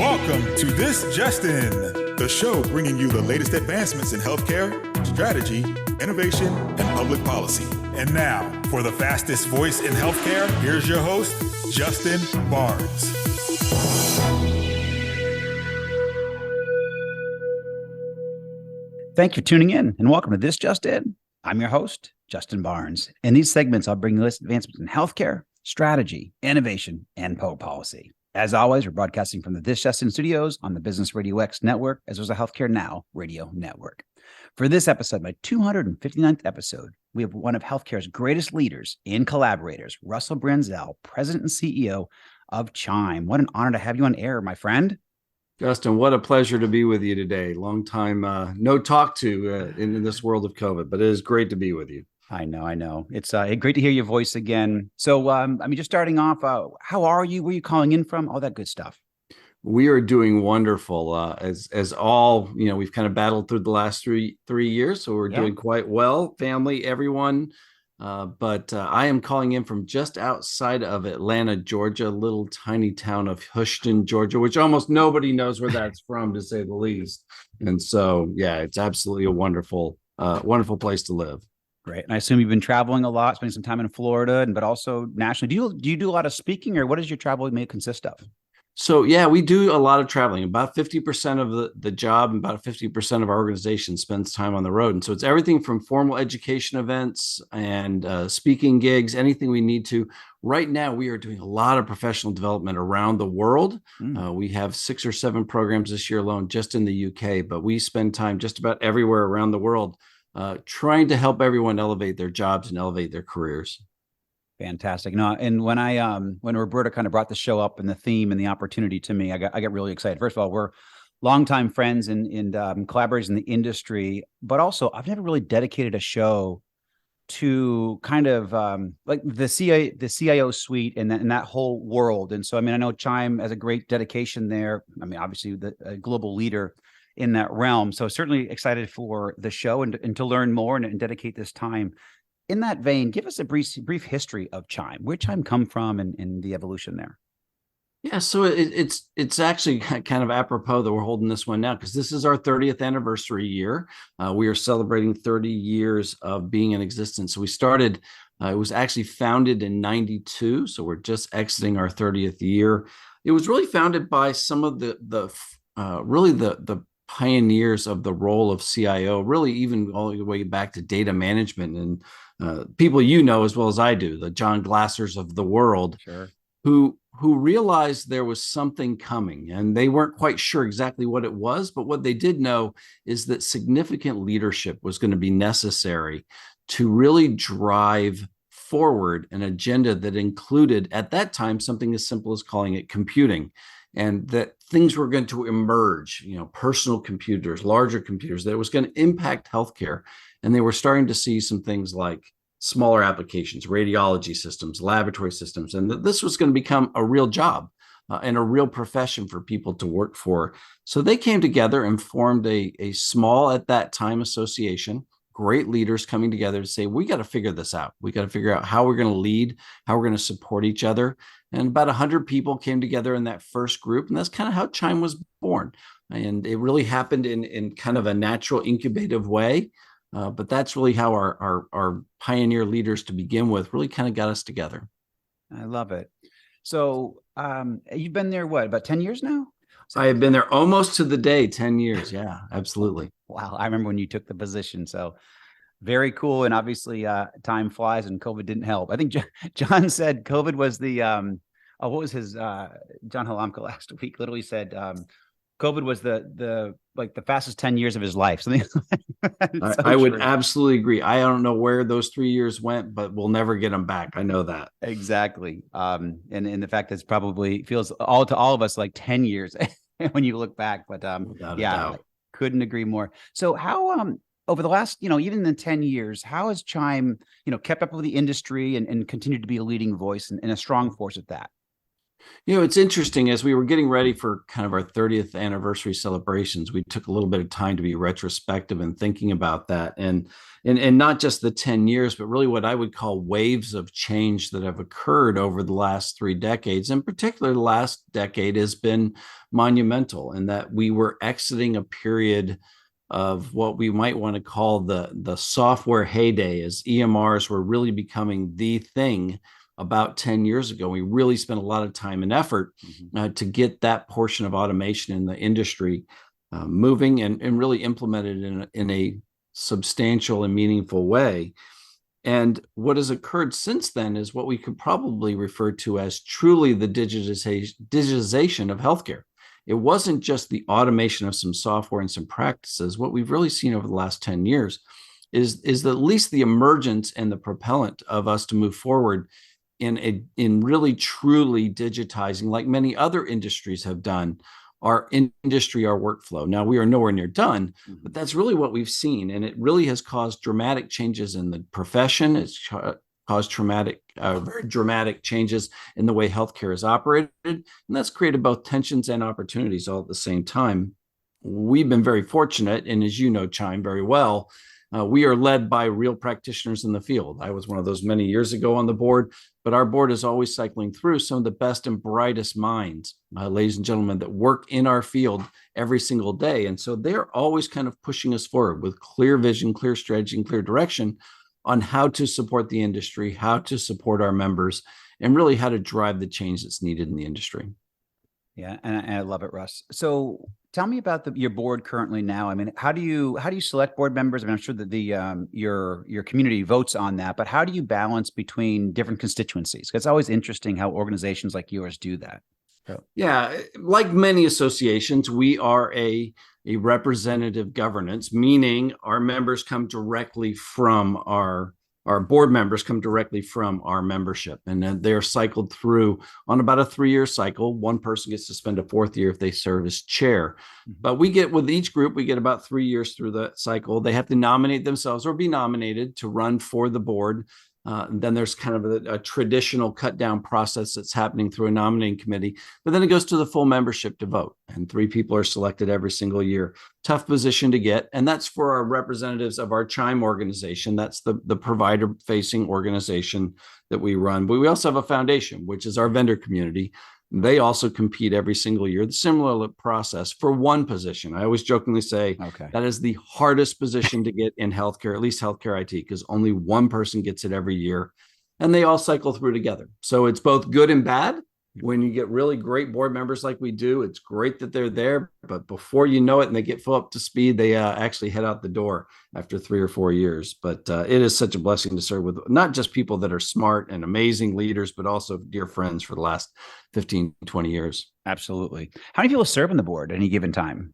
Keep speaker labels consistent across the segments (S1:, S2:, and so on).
S1: Welcome to This Just In, the show bringing you the latest advancements in healthcare, strategy, innovation, and public policy. And now, for the fastest voice in healthcare, here's your host, Justin Barnes.
S2: Thank you for tuning in and welcome to This Just In. I'm your host, Justin Barnes. In these segments, I'll bring you the latest advancements in healthcare, strategy, innovation, and public policy. As always, we're broadcasting from the This Just In studios on the Business Radio X network, as well as the Healthcare Now radio network. For this episode, my 259th episode, we have one of healthcare's greatest leaders and collaborators, Russell Branzell, President and CEO of CHIME. What an honor to have you on air, my friend.
S3: Justin, what a pleasure to be with you today. Long time no talk to in this world of COVID, but it is great to be with you.
S2: I know. It's great to hear your voice again. So, just starting off, how are you? Where are you calling in from? All that good stuff.
S3: We are doing wonderful. As all, we've kind of battled through the last three years, so we're doing quite well, family, everyone. But I am calling in from just outside of Atlanta, Georgia, little tiny town of Houston, Georgia, which almost nobody knows where that's from, to say the least. And so, it's absolutely a wonderful place to live.
S2: Great. And I assume you've been traveling a lot, spending some time in Florida, but also nationally. Do you do a lot of speaking, or what does your travel may consist of?
S3: So, we do a lot of traveling. About 50% of the job and about 50% of our organization spends time on the road. And so it's everything from formal education events and speaking gigs, anything we need to. Right now, we are doing a lot of professional development around the world. We have 6 or 7 programs this year alone, just in the UK, but we spend time just about everywhere around the world trying to help everyone elevate their jobs and elevate their careers.
S2: Fantastic. And when Roberta kind of brought the show up and the theme and the opportunity to me, I got really excited. First of all, we're longtime friends and collaborators in the industry, but also I've never really dedicated a show to kind of like the CIO suite and that whole world. And so, I know CHIME has a great dedication there. Obviously a global leader in that realm. So certainly excited for the show and to learn more and dedicate this time. In that vein, give us a brief history of CHIME. Where CHIME come from and the evolution there?
S3: Yeah, so it's actually kind of apropos that we're holding this one now, because this is our 30th anniversary year. We are celebrating 30 years of being in existence. So we started, it was actually founded in 92. So we're just exiting our 30th year. It was really founded by some of the pioneers of the role of CIO, really even all the way back to data management and people as well as I do, the John Glassers of the world,
S2: sure,
S3: who realized there was something coming, and they weren't quite sure exactly what it was, but what they did know is that significant leadership was going to be necessary to really drive forward an agenda that included, at that time, something as simple as calling it computing. And that things were going to emerge, personal computers, larger computers, that it was going to impact healthcare. And they were starting to see some things like smaller applications, radiology systems, laboratory systems, and that this was going to become a real job and a real profession for people to work for. So they came together and formed a small, at that time, association, great leaders coming together to say, we got to figure this out. We got to figure out how we're going to lead, how we're going to support each other. And about 100 people came together in that first group. And that's kind of how CHIME was born. And it really happened in kind of a natural incubative way. But that's really how our pioneer leaders to begin with really kind of got us together.
S2: I love it. So you've been there, about 10 years now?
S3: I have been there almost to the day, 10 years. Yeah, absolutely.
S2: Wow. I remember when you took the position. So very cool. And obviously time flies and COVID didn't help. I think John said COVID was the, what was his, John Halamka last week literally said COVID was the fastest 10 years of his life. Something
S3: I would absolutely agree. I don't know where those 3 years went, but we'll never get them back. I know that.
S2: Exactly. And the fact that it's probably feels to all of us like 10 years when you look back, but couldn't agree more. So how, over the last, even the 10 years, how has CHIME, kept up with the industry and continued to be a leading voice and a strong force at that?
S3: It's interesting. As we were getting ready for kind of our 30th anniversary celebrations, we took a little bit of time to be retrospective and thinking about that. And not just the 10 years, but really what I would call waves of change that have occurred over the last 3 decades. In particular, the last decade has been monumental in that we were exiting a period of what we might want to call the software heyday, as EMRs were really becoming the thing about 10 years ago. We really spent a lot of time and effort to get that portion of automation in the industry moving and really implemented in a substantial and meaningful way. And what has occurred since then is what we could probably refer to as truly the digitization of healthcare. It wasn't just the automation of some software and some practices. What we've really seen over the last 10 years is at least the emergence and the propellant of us to move forward in really truly digitizing, like many other industries have done, our industry, our workflow. Now, we are nowhere near done, but that's really what we've seen. And it really has caused dramatic changes in the profession. It's caused very dramatic changes in the way healthcare is operated. And that's created both tensions and opportunities all at the same time. We've been very fortunate, and as you know, CHIME very well, we are led by real practitioners in the field. I was one of those many years ago on the board, but our board is always cycling through some of the best and brightest minds, ladies and gentlemen, that work in our field every single day. And so they're always kind of pushing us forward with clear vision, clear strategy, and clear direction on how to support the industry, how to support our members, and really how to drive the change that's needed in the industry.
S2: Yeah, and I love it, Russ. So tell me about your board currently now. I mean, how do you select board members? I mean, I'm sure that your community votes on that, but how do you balance between different constituencies? Because it's always interesting how organizations like yours do that. So.
S3: Yeah, like many associations, we are a representative governance, meaning our members come directly from our board members come directly from our membership, and then they're cycled through on about a 3-year cycle. One person gets to spend a 4th year if they serve as chair. But with each group, we get about 3 years through the cycle. They have to nominate themselves or be nominated to run for the board. Then there's kind of a traditional cut down process that's happening through a nominating committee, but then it goes to the full membership to vote, and 3 people are selected every single year. Tough position to get, and that's for our representatives of our CHIME organization. That's the provider facing organization that we run, but we also have a foundation, which is our vendor community. They also compete every single year, the similar process for one position. I always jokingly say that is the hardest position to get in healthcare, at least healthcare IT, because only one person gets it every year, and they all cycle through together. So it's both good and bad. When you get really great board members like we do, it's great that they're there, but before you know it and they get full up to speed, they actually head out the door after 3 or 4 years. But it is such a blessing to serve with not just people that are smart and amazing leaders, but also dear friends for the last 15, 20 years.
S2: Absolutely. How many people serve on the board at any given time?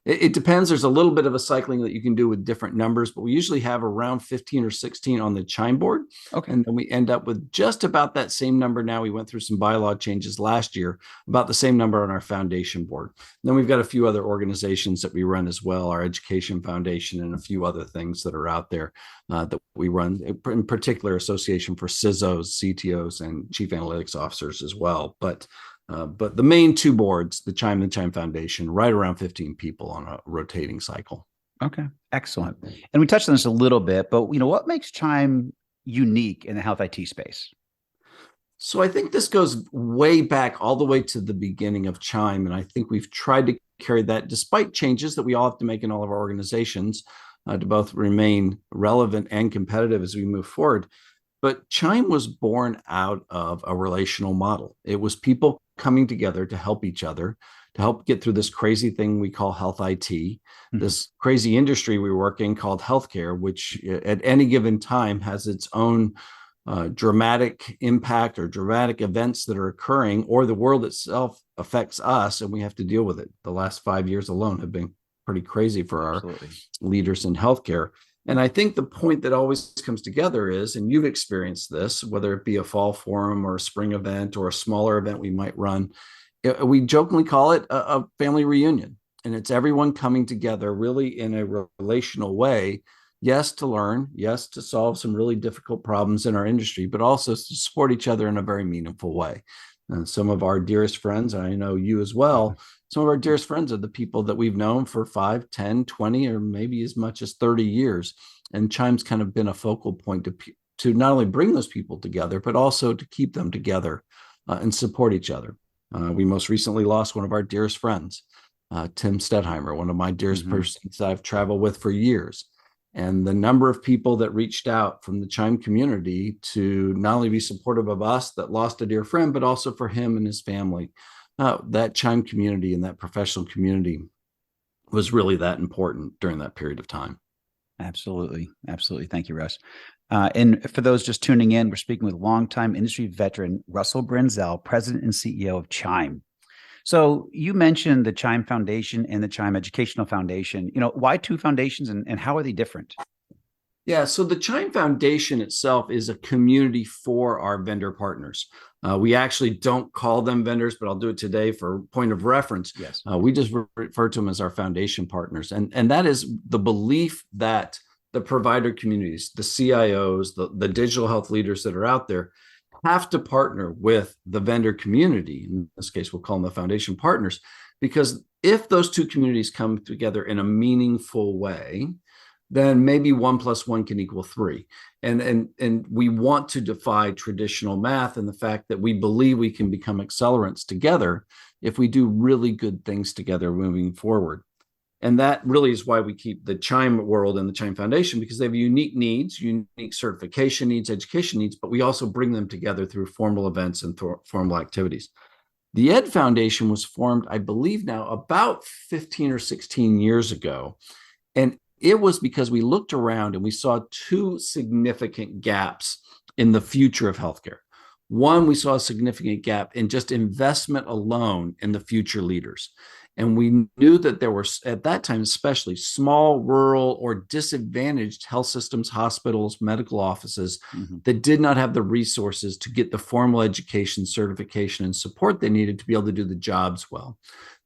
S3: It depends. There's a little bit of a cycling that you can do with different numbers, but we usually have around 15 or 16 on the CHIME board. Okay. And then we end up with just about that same number now. We went through some bylaw changes last year, about the same number on our foundation board. And then we've got a few other organizations that we run as well, our education foundation and a few other things that are out there that we run, in particular Association for CISOs, CTOs, and Chief Analytics Officers as well. But the main 2 boards, the CHIME and CHIME Foundation, right around 15 people on a rotating cycle.
S2: Okay, excellent. And we touched on this a little bit, but what makes CHIME unique in the health IT space?
S3: So I think this goes way back, all the way to the beginning of CHIME, and I think we've tried to carry that, despite changes that we all have to make in all of our organizations to both remain relevant and competitive as we move forward. But CHIME was born out of a relational model. It was people coming together to help each other, to help get through this crazy thing we call health IT, this crazy industry we work in called healthcare, which at any given time has its own dramatic impact or dramatic events that are occurring, or the world itself affects us and we have to deal with it. The last 5 years alone have been pretty crazy for our leaders in healthcare. And I think the point that always comes together is, and you've experienced this, whether it be a fall forum or a spring event or a smaller event we might run, we jokingly call it a family reunion. And it's everyone coming together really in a relational way, yes, to learn, yes, to solve some really difficult problems in our industry, but also to support each other in a very meaningful way. And some of our dearest friends, I know you as well, some of our dearest friends are the people that we've known for 5, 10, 20, or maybe as much as 30 years. And CHIME's kind of been a focal point to not only bring those people together, but also to keep them together and support each other. We most recently lost one of our dearest friends, Tim Stedheimer, one of my dearest persons I've traveled with for years. And the number of people that reached out from the CHIME community to not only be supportive of us that lost a dear friend, but also for him and his family. That CHIME community and that professional community was really that important during that period of time.
S2: Absolutely. Absolutely. Thank you, Russ. And for those just tuning in, we're speaking with longtime industry veteran Russell Branzell, President and CEO of CHIME. So you mentioned the CHIME Foundation and the CHIME Educational Foundation. Why two foundations and how are they different?
S3: Yeah, so the CHIME Foundation itself is a community for our vendor partners. We actually don't call them vendors, but I'll do it today for point of reference.
S2: Yes.
S3: We just refer to them as our foundation partners. And that is the belief that the provider communities, the CIOs, the digital health leaders that are out there have to partner with the vendor community. In this case, we'll call them the foundation partners, because if those two communities come together in a meaningful way, then maybe 1 + 1 can equal 3. And we want to defy traditional math and the fact that we believe we can become accelerants together if we do really good things together moving forward. And that really is why we keep the CHIME world and the CHIME Foundation, because they have unique needs, unique certification needs, education needs, but we also bring them together through formal events and formal activities. The Ed Foundation was formed, I believe now, about 15 or 16 years ago. And it was because we looked around and we saw two significant gaps in the future of healthcare. One, we saw a significant gap in just investment alone in the future leaders. And we knew that there were, at that time, especially small, rural, or disadvantaged health systems, hospitals, medical offices that did not have the resources to get the formal education, certification, and support they needed to be able to do the jobs well.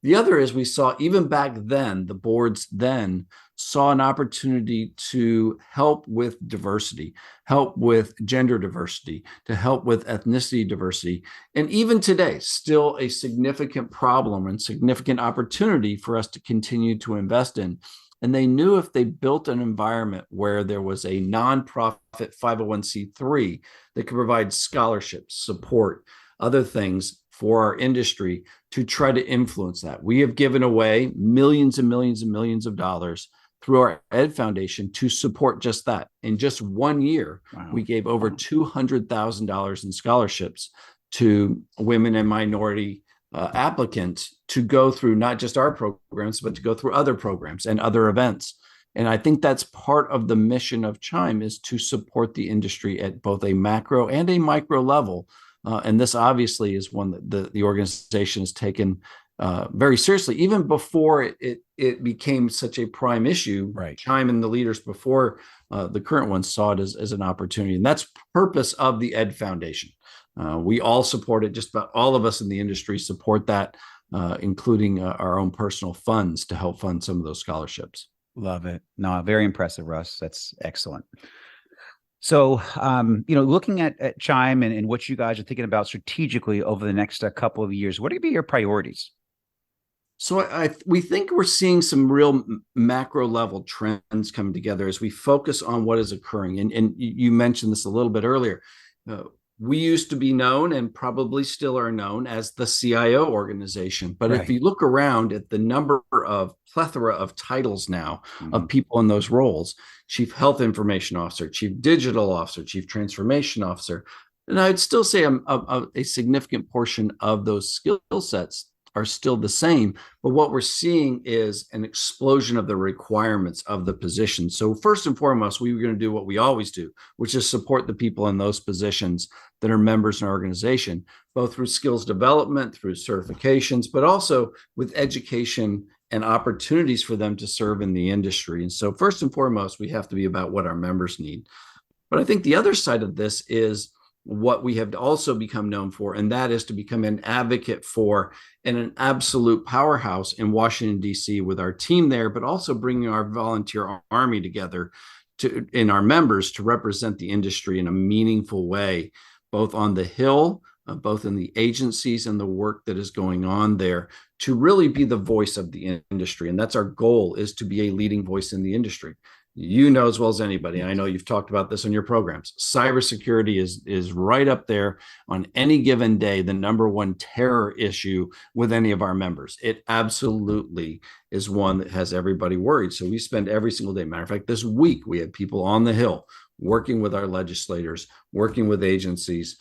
S3: The other is we saw, even back then, the boards then saw an opportunity to help with diversity, help with gender diversity, to help with ethnicity diversity. And even today, still a significant problem and significant opportunity for us to continue to invest in. And they knew if they built an environment where there was a nonprofit 501c3 that could provide scholarships, support, other things for our industry to try to influence that. We have given away millions and millions and millions of dollars through our Ed Foundation to support just that. In just 1 year, we gave over $200,000 in scholarships to women and minority applicants to go through not just our programs, but to go through other programs and other events. And I think that's part of the mission of CHIME, is to support the industry at both a macro and a micro level. And this obviously is one that the organization has taken very seriously, even before it became such a prime issue.
S2: Right.
S3: CHIME and the leaders before the current ones saw it as an opportunity. And that's purpose of the Ed Foundation. We all support it. Just about all of us in the industry support that, including our own personal funds to help fund some of those scholarships.
S2: Love it. No, very impressive, Russ. That's excellent. So, looking at CHIME and what you guys are thinking about strategically over the next couple of years, what are going to be your priorities?
S3: So we think we're seeing some real macro level trends coming together as we focus on what is occurring. And you mentioned this a little bit earlier. We used to be known, and probably still are known, as the CIO organization. But if you look around at the plethora of titles now of people in those roles, Chief Health Information Officer, Chief Digital Officer, Chief Transformation Officer, and I'd still say a significant portion of those skill sets are still the same. But what we're seeing is an explosion of the requirements of the position. So first and foremost, we were going to do what we always do, which is support the people in those positions that are members in our organization, both through skills development, through certifications, but also with education and opportunities for them to serve in the industry. And so first and foremost, we have to be about what our members need. But I think the other side of this is what we have also become known for, and that is to become an advocate for and an absolute powerhouse in Washington, D.C. with our team there, but also bringing our volunteer army together in our members to represent the industry in a meaningful way, both on the Hill, both in the agencies and the work that is going on there, to really be the voice of the industry. And that's our goal, is to be a leading voice in the industry. You know as well as anybody, I know you've talked about this on your programs, cybersecurity is right up there on any given day, the number one terror issue with any of our members. It absolutely is one that has everybody worried. So we spend every single day. Matter of fact, this week we had people on the Hill working with our legislators, working with agencies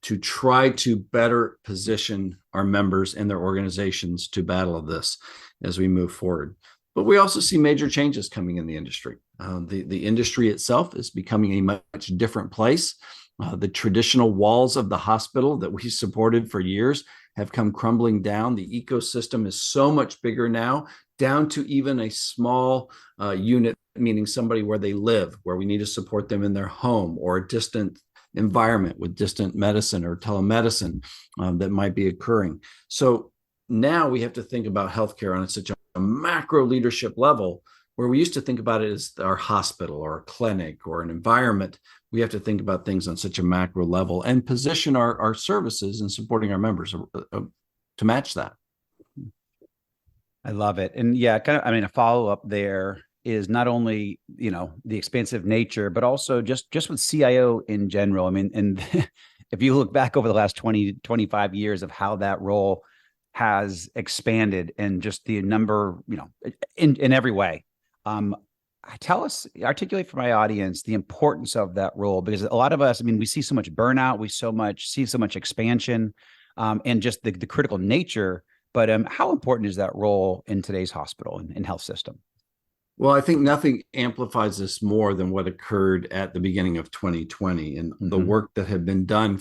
S3: to try to better position our members and their organizations to battle this as we move forward. But we also see major changes coming in the industry. The industry itself is becoming a much different place. The traditional walls of the hospital that we supported for years have come crumbling down. The ecosystem is so much bigger now, down to even a small unit, meaning somebody where they live, where we need to support them in their home or a distant environment with distant medicine or telemedicine that might be occurring. So now we have to think about healthcare on such a macro leadership level, where we used to think about it as our hospital or a clinic or an environment. We have to think about things on such a macro level and position our services and supporting our members to match that.
S2: I love it. And yeah, kind of, I mean, a follow-up there is not only, you know, the expansive nature, but also just with CIO in general. I mean, and if you look back over the last 20, 25 years of how that role has expanded and just the number, you know, in every way. Articulate for my audience the importance of that role, because a lot of us, I mean, we see so much burnout, we see so much expansion, and just the critical nature. But how important is that role in today's hospital and health system?
S3: Well, I think nothing amplifies this more than what occurred at the beginning of 2020 and the work that had been done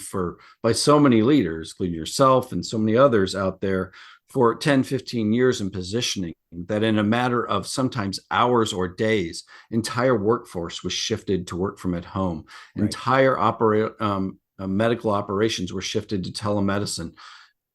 S3: by so many leaders, including yourself and so many others out there, for 10, 15 years in positioning, that in a matter of sometimes hours or days, entire workforce was shifted to work from at home. Right. Entire medical operations were shifted to telemedicine.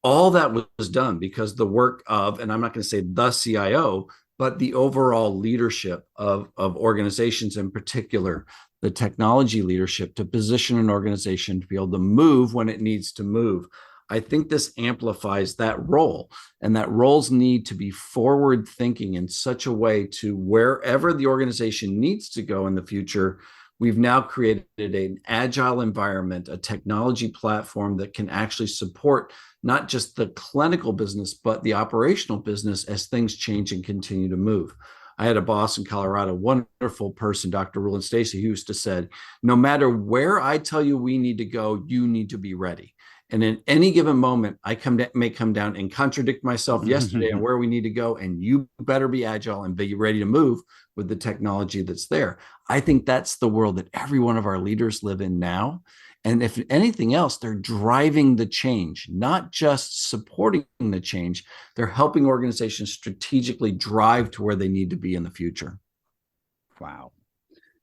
S3: All that was done because the work of, and I'm not going to say the CIO, but the overall leadership of organizations, in particular, the technology leadership, to position an organization to be able to move when it needs to move. I think this amplifies that role, and that roles need to be forward thinking in such a way to wherever the organization needs to go in the future. We've now created an agile environment, a technology platform that can actually support not just the clinical business, but the operational business as things change and continue to move. I had a boss in Colorado, wonderful person, Dr. Rulon Stacy, who used to say, no matter where I tell you we need to go, you need to be ready. And in any given moment, may come down and contradict myself yesterday on where we need to go, and you better be agile and be ready to move with the technology that's there. I think that's the world that every one of our leaders live in now. And if anything else, they're driving the change, not just supporting the change. They're helping organizations strategically drive to where they need to be in the future.
S2: Wow.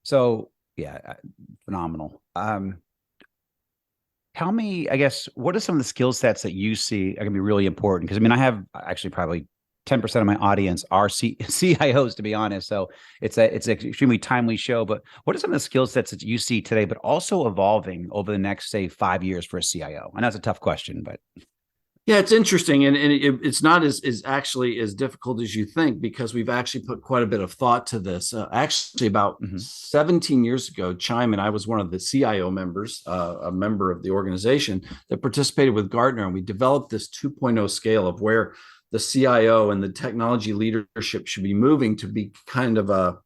S2: So yeah, phenomenal. Tell me, I guess, what are some of the skill sets that you see are going to be really important? Because I mean, I have actually probably 10% of my audience are CIOs, to be honest. So it's an extremely timely show. But what are some of the skill sets that you see today, but also evolving over the next, say, 5 years for a CIO? I know it's a tough question, but.
S3: Yeah, it's interesting. And it's not as actually as difficult as you think, because we've actually put quite a bit of thought to this. Actually, about 17 years ago, CHIME, and I was one of the CIO members, a member of the organization that participated with Gartner. And we developed this 2.0 scale of where the CIO and the technology leadership should be moving to be kind of a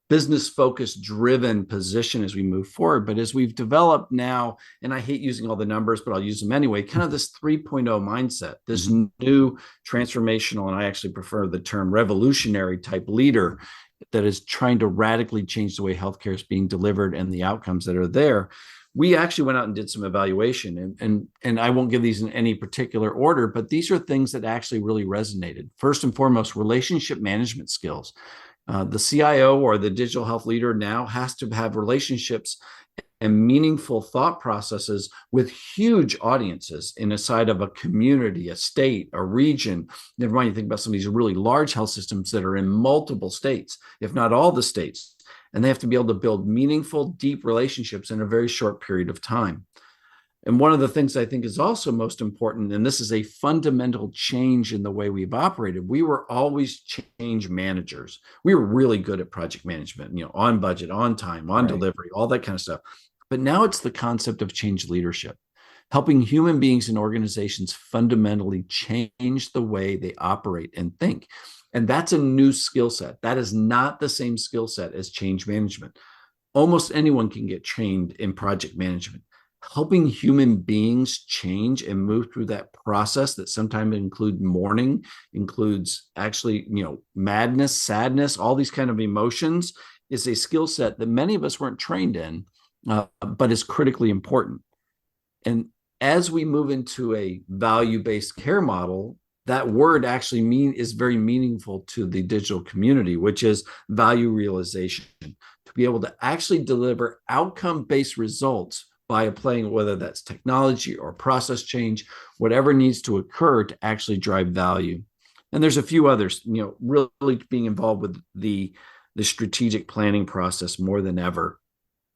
S3: business focused driven position as we move forward. But as we've developed now, and I hate using all the numbers, but I'll use them anyway, kind of this 3.0 mindset, this new transformational, and I actually prefer the term revolutionary type leader that is trying to radically change the way healthcare is being delivered and the outcomes that are there. We actually went out and did some evaluation, and I won't give these in any particular order, but these are things that actually really resonated. First and foremost, relationship management skills. The CIO or the digital health leader now has to have relationships and meaningful thought processes with huge audiences inside of a community, a state, a region. Never mind, you think about some of these really large health systems that are in multiple states, if not all the states. And they have to be able to build meaningful, deep relationships in a very short period of time. And one of the things I think is also most important, and this is a fundamental change in the way we've operated, we were always change managers. We were really good at project management, on budget, on time, on delivery, all that kind of stuff. But now it's the concept of change leadership, helping human beings and organizations fundamentally change the way they operate and think. And that's a new skill set. That is not the same skill set as change management. Almost anyone can get trained in project management. Helping human beings change and move through that process that sometimes include mourning, includes actually, madness, sadness, all these kind of emotions, is a skill set that many of us weren't trained in, but is critically important. And as we move into a value-based care model, that word actually is very meaningful to the digital community, which is value realization, to be able to actually deliver outcome-based results by applying, whether that's technology or process change, whatever needs to occur to actually drive value. And there's a few others, really being involved with the strategic planning process more than ever.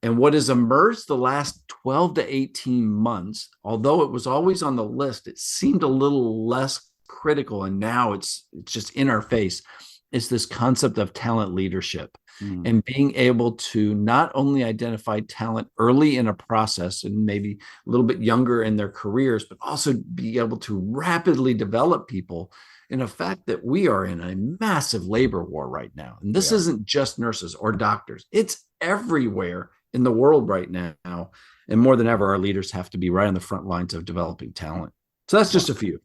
S3: And what has emerged the last 12 to 18 months, although it was always on the list, it seemed a little less critical, and now it's just in our face, is this concept of talent leadership. And being able to not only identify talent early in a process and maybe a little bit younger in their careers, but also be able to rapidly develop people in a fact that we are in a massive labor war right now. And this isn't just nurses or doctors. It's everywhere in the world right now. And more than ever, our leaders have to be right on the front lines of developing talent. So that's just a few.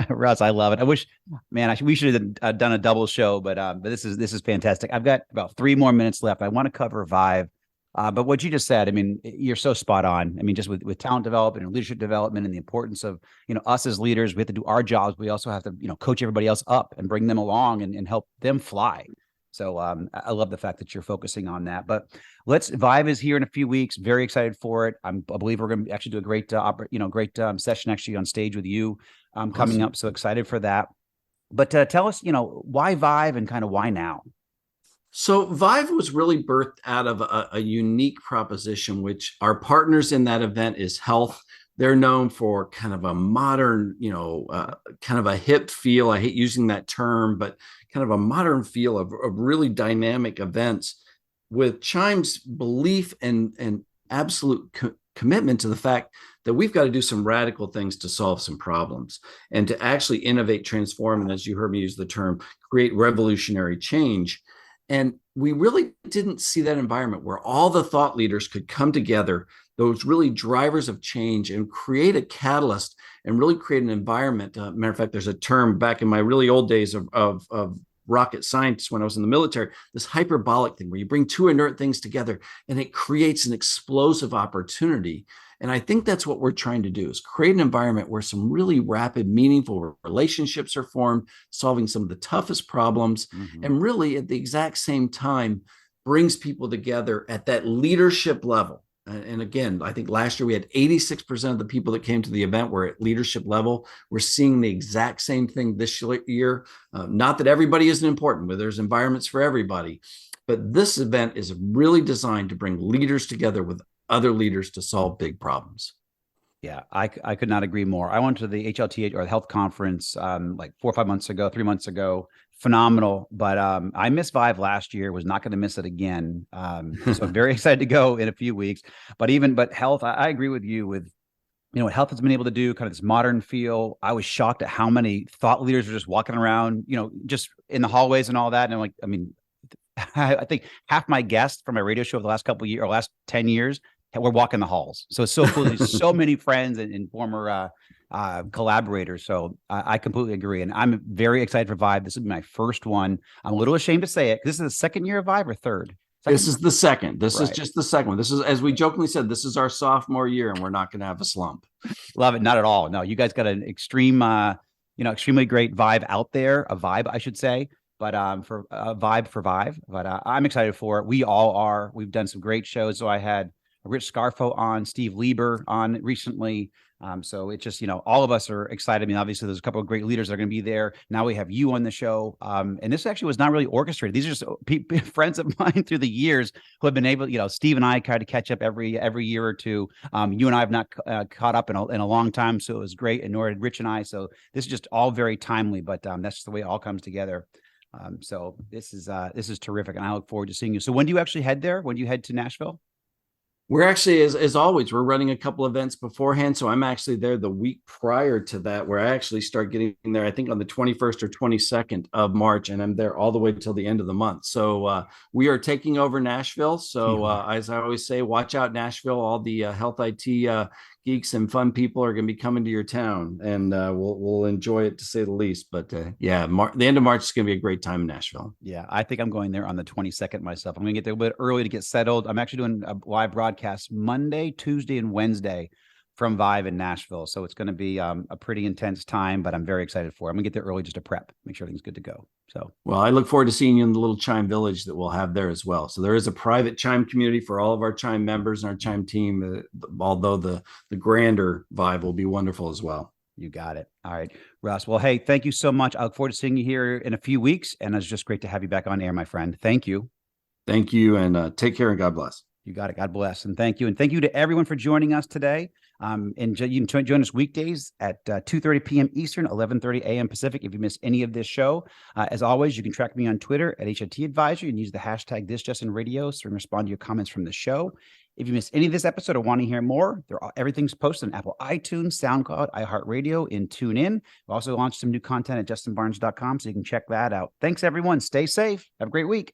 S2: Russ, I love it. I wish, man, we should have done a double show, but this is fantastic. I've got about 3 more minutes left. I want to cover ViVE, but what you just said, I mean, you're so spot on. I mean, just with talent development and leadership development and the importance of, us as leaders, we have to do our jobs. We also have to, coach everybody else up and bring them along and help them fly. So I love the fact that you're focusing on that. But ViVE is here in a few weeks. Very excited for it. I believe we're going to actually do a great, great session actually on stage with you coming up. So excited for that. But tell us, why ViVE and kind of why now?
S3: So ViVE was really birthed out of a unique proposition, which our partners in that event is health. They're known for kind of a modern, kind of a hip feel. I hate using that term, but kind of a modern feel of really dynamic events, with CHIME's belief and absolute commitment to the fact that we've got to do some radical things to solve some problems and to actually innovate, transform, and, as you heard me use the term, create revolutionary change. And we really didn't see that environment where all the thought leaders could come together, those really drivers of change, and create a catalyst and really create an environment. Matter of fact, there's a term back in my really old days of rocket science when I was in the military, this hyperbolic thing where you bring 2 inert things together and it creates an explosive opportunity. And I think that's what we're trying to do, is create an environment where some really rapid, meaningful relationships are formed, solving some of the toughest problems, and really at the exact same time brings people together at that leadership level. And again, I think last year we had 86% of the people that came to the event were at leadership level. We're seeing the exact same thing this year. Not that everybody isn't important, but there's environments for everybody. But this event is really designed to bring leaders together with other leaders to solve big problems.
S2: Yeah, I could not agree more. I went to the HLTH, or the health conference, like 4 or 5 months ago, 3 months ago. Phenomenal. But I missed ViVE last year, was not going to miss it again. So I'm very excited to go in a few weeks. But health, I agree with you with, what health has been able to do, kind of this modern feel. I was shocked at how many thought leaders are just walking around, just in the hallways and all that. And I'm like, I mean, I think half my guests from my radio show of the last couple of years, or last 10 years, we're walking the halls. So it's so cool. There's so many friends and former collaborators. So I completely agree. And I'm very excited for ViVE. This will be my first one. I'm a little ashamed to say it. This is the second year of ViVE, or third?
S3: This is the second. This is just the second one. This is, as we jokingly said, this is our sophomore year, and we're not going to have a slump.
S2: Love it. Not at all. No, you guys got an extremely great vibe out there, a vibe, I should say. But for ViVE. But I'm excited for it. We all are. We've done some great shows. So I had Rich Scarfo on, Steve Lieber on recently. So it's just, all of us are excited. I mean, obviously there's a couple of great leaders that are going to be there. Now we have you on the show. And this actually was not really orchestrated. These are just friends of mine through the years who have been able, Steve and I try to catch up every year or two. You and I have not caught up in a long time. So it was great. And nor had Rich and I. So this is just all very timely, but that's just the way it all comes together. So this is terrific. And I look forward to seeing you. So when do you actually head there? When do you head to Nashville?
S3: We're actually, as always, we're running a couple events beforehand. So I'm actually there the week prior to that, where I actually start getting there, I think on the 21st or 22nd of March, and I'm there all the way till the end of the month. So we are taking over Nashville. So as I always say, watch out, Nashville. All the health IT geeks and fun people are going to be coming to your town, and we'll enjoy it, to say the least. But the end of March is going to be a great time in Nashville.
S2: Yeah, I think I'm going there on the 22nd myself. I'm going to get there a bit early to get settled. I'm actually doing a live broadcast Monday, Tuesday, and Wednesday from ViVE in Nashville. So it's going to be a pretty intense time, but I'm very excited for it. I'm going to get there early just to prep, make sure everything's good to go. So,
S3: well, I look forward to seeing you in the little CHIME village that we'll have there as well. So there is a private CHIME community for all of our CHIME members and our CHIME team, although the grander ViVE will be wonderful as well.
S2: You got it. All right, Russ. Well, hey, thank you so much. I look forward to seeing you here in a few weeks. And it's just great to have you back on air, my friend. Thank you.
S3: Thank you. And take care and God bless.
S2: You got it. God bless. And thank you. And thank you to everyone for joining us today. And you can join us weekdays at 2:30 p.m. Eastern, 11:30 a.m. Pacific. If you miss any of this show, as always, you can track me on Twitter at HIT Advisor and use the hashtag #ThisJustinRadio so we can respond to your comments from the show. If you miss any of this episode or want to hear more, everything's posted on Apple iTunes, SoundCloud, iHeartRadio, and TuneIn. We also launched some new content at justinbarnes.com, so you can check that out. Thanks, everyone. Stay safe. Have a great week.